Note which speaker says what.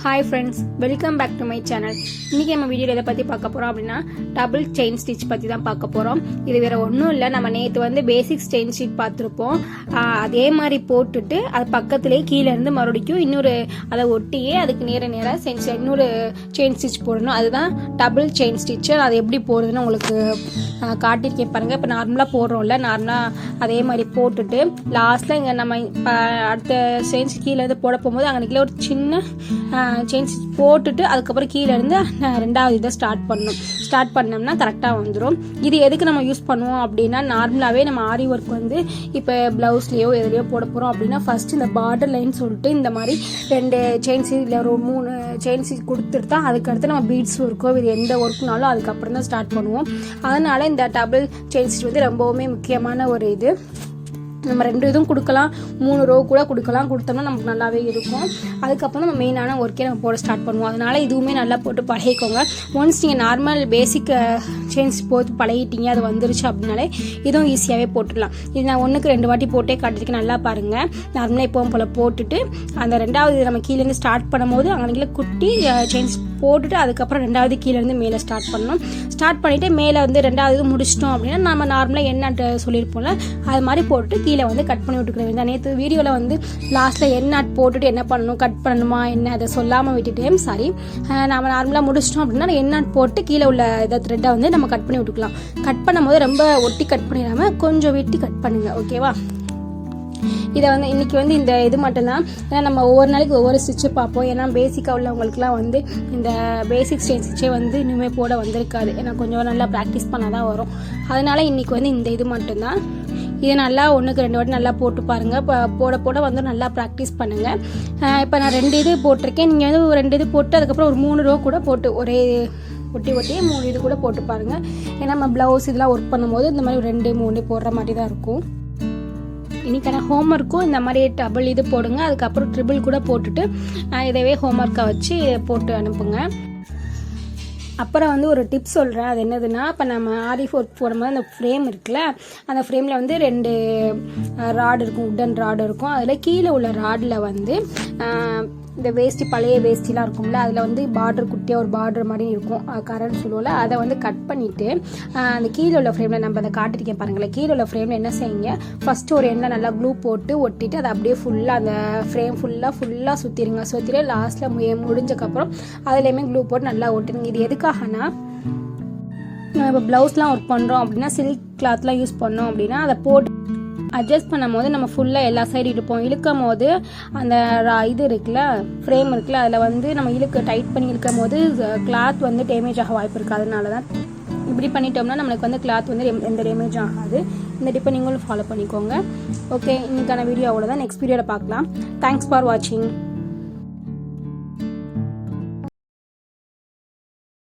Speaker 1: Hi friends, welcome back to my channel. இன்றைக்கி நம்ம வீடியோவில் எதை பற்றி பார்க்க போகிறோம் அப்படின்னா டபுள் செயின் ஸ்டிச் பற்றி தான் பார்க்க போகிறோம். இது வேறு ஒன்றும் இல்லை, நம்ம நேற்று பேசிக் செயின் ஸ்டிச் பார்த்துருப்போம். அதே மாதிரி போட்டுட்டு அது பக்கத்துலேயே கீழேருந்து மறுபடிக்கும் இன்னொரு அதை ஒட்டியே அதுக்கு நேராக இன்னொரு செயின் ஸ்டிச் போடணும். அதுதான் டபுள் செயின் ஸ்டிச்சு. அது எப்படி போடுறதுன்னு உங்களுக்கு காட்டியிருக்கேன் பாருங்கள். இப்போ நார்மலாக போடுறோம்ல, நார்மலாக அதே மாதிரி போட்டுட்டு லாஸ்ட்டில் இங்கே நம்ம அடுத்த செயின் கீழேருந்து போட போகும்போது அங்கே ஒரு சின்ன செயின் ஸ்டிச் போட்டுட்டு அதுக்கப்புறம் கீழே இருந்து ரெண்டாவது இதை ஸ்டார்ட் பண்ணோம்னா கரெக்டாக வந்துடும். இது எதுக்கு நம்ம யூஸ் பண்ணுவோம் அப்படின்னா, நார்மலாகவே நம்ம ஆரி ஒர்க் இப்போ ப்ளவுஸ்லேயோ எதுலையோ போட போகிறோம் அப்படின்னா ஃபர்ஸ்ட் இந்த பார்டர் லைன் சொல்லிட்டு இந்த மாதிரி 2 செயின் ஸ்டிச் இல்லை ஒரு 3 செயின் ஸ்டிச் கொடுத்துட்டு தான் அதுக்கடுத்து நம்ம பீட்ஸ் ஒர்க்கோ இது எந்த ஒர்க்குனாலும் அதுக்கப்புறம் தான் ஸ்டார்ட் பண்ணுவோம். அதனால் இந்த டபுள் செயின் ஸ்டிச் ரொம்பவுமே முக்கியமான ஒரு இது. நம்ம 2 இதுவும் கொடுக்கலாம், 3 ரோ கூட கொடுத்தோம்னா நமக்கு நல்லாவே இருக்கும். அதுக்கப்புறம் நம்ம மெயினான ஒர்க்கே நம்ம போட ஸ்டார்ட் பண்ணுவோம். அதனால் இதுவுமே நல்லா போட்டு பழகிக்கோங்க. ஒன்ஸ் நீங்கள் நார்மல் பேசிக் செயின்ஸ் போட்டு பழகிட்டீங்க, அது வந்துருச்சு அப்படின்னாலே இதுவும் ஈஸியாகவே போட்டுடலாம். இது நான் 1க்கு 2 வாட்டி போட்டே காட்டிருக்கேன். நல்லா பாருங்கள். நார்மலாக எப்பவும் போல் போட்டுட்டு அந்த 2வது நம்ம கீழேருந்து ஸ்டார்ட் பண்ணும்போது அங்கே குட்டி செயின்ஸ் போட்டுட்டு அதுக்கப்புறம் 2வது கீழேருந்து மேலே ஸ்டார்ட் பண்ணணும். ஸ்டார்ட் பண்ணிவிட்டு மேலே 2வது முடிச்சிட்டோம் அப்படின்னா நம்ம நார்மலாக என்ன சொல்லியிருப்போம்ல அது மாதிரி போட்டுட்டு கீழே கட் பண்ணி விட்டுக்கிற வேண்டாம். நேற்று வீடியோவில் லாஸ்ட்டில் எண்ணாட் போட்டுட்டு என்ன பண்ணணும், கட் பண்ணணுமா என்ன அதை சொல்லாமல் விட்டுட்டேன். சாரி. நம்ம நார்மலாக முடிச்சிட்டோம் அப்படின்னா எண்ணாட் போட்டு கீழே உள்ள இதை த்ரெட்டை நம்ம கட் பண்ணி விட்டுக்கலாம். கட் பண்ணும்போது ரொம்ப ஒட்டி கட் பண்ணிடாமல் கொஞ்சம் வெட்டி கட் பண்ணுங்கள், ஓகேவா? இதை இன்றைக்கி இந்த இது மட்டும்தான். ஏன்னா நம்ம ஒவ்வொரு நாளைக்கு ஒவ்வொரு ஸ்டிச்சு பார்ப்போம். ஏன்னா பேசிக்காக உள்ளவங்களுக்குலாம் இந்த பேசிக் ஸ்டெயின் ஸ்டிச்சே இன்னுமே போட வந்திருக்காது. ஏன்னா கொஞ்சம் நல்லா ப்ராக்டிஸ் பண்ணால் தான் வரும். அதனால் இன்றைக்கி இந்த இது மட்டும்தான். இதை நல்லா 1க்கு 2 வாட்டி நல்லா போட்டு பாருங்கள். இப்போ போட நல்லா ப்ராக்டிஸ் பண்ணுங்கள். இப்போ நான் 2 இது போட்டிருக்கேன். நீங்கள் 2 இது போட்டு அதுக்கப்புறம் ஒரு 3 ரோ கூட போட்டு ஒரே ஒட்டியே 3 இது கூட போட்டு பாருங்கள். ஏன்னா நம்ம ப்ளவுஸ் இதெல்லாம் ஒர்க் பண்ணும்போது இந்த மாதிரி 2, 3 போடுற மாதிரி தான் இருக்கும். இன்றைக்கான ஹோம்ஒர்க்கும் இந்த மாதிரி டபுள் இது போடுங்க. அதுக்கப்புறம் ட்ரிபிள் கூட போட்டுட்டு இதவே ஹோம்ஒர்க்கை வச்சு போட்டு அனுப்புங்க. அப்புறம் ஒரு டிப்ஸ் சொல்கிறேன். அது என்னதுன்னா, இப்போ நம்ம ஆரி ஒர்க் போடும்போது அந்த ஃப்ரேம் இருக்குல்ல, அந்த ஃப்ரேமில் 2 ராடு இருக்கும், உட்டன் ராடு இருக்கும். அதில் கீழே உள்ள ராடில் இந்த வேஷ்டி பழைய வேஷ்டிலாம் இருக்கும்ல, அதில் பார்டர் குட்டியாக ஒரு பார்டர் மாதிரி இருக்கும், கரண்ட் சொல்லுவோம்ல, அதை கட் பண்ணிவிட்டு அந்த கீழே உள்ள ஃப்ரேமில் நம்ம அதை காட்டிருக்கேன் பாருங்களேன். கீழே உள்ள ஃப்ரேமில் என்ன செய்யுங்க, ஃபஸ்ட்டு ஒரு எண்ணெய் நல்லா க்ளூ போட்டு ஒட்டிட்டு அதை அப்படியே ஃபுல்லாக அந்த ஃப்ரேம் ஃபுல்லாக சுற்றிட்டு லாஸ்ட்டில் முடிஞ்சக்கப்புறம் அதுலேயுமே க்ளூ போட்டு நல்லா ஒட்டுருங்க. இது எதுக்காகனா, நம்ம இப்போ ப்ளவுஸ்லாம் ஒர்க் பண்ணுறோம் அப்படின்னா சில்க் கிளாத்லாம் யூஸ் பண்ணோம் அப்படின்னா அதை போட்டு அட்ஜஸ்ட் பண்ணும் போது நம்ம ஃபுல்லாக எல்லா சைடு இழுப்போம். இழுக்கும் போது அந்த இது இருக்குல்ல, ஃப்ரேம் இருக்குல்ல, அதில் நம்ம டைட் பண்ணி இழுக்கும் போது கிளாத் டேமேஜ் ஆக வாய்ப்பு இருக்குது. அதனால தான் இப்படி பண்ணிட்டோம்னா நம்மளுக்கு கிளாத் எந்த டேமேஜும் ஆகாது. இந்த டிப்பை நீங்களும் ஃபாலோ பண்ணிக்கோங்க. ஓகே, இன்னைக்கான வீடியோ அவ்வளோதான். நெக்ஸ்ட் வீடியோவில் பார்க்கலாம். தேங்க்ஸ் ஃபார் வாட்சிங்.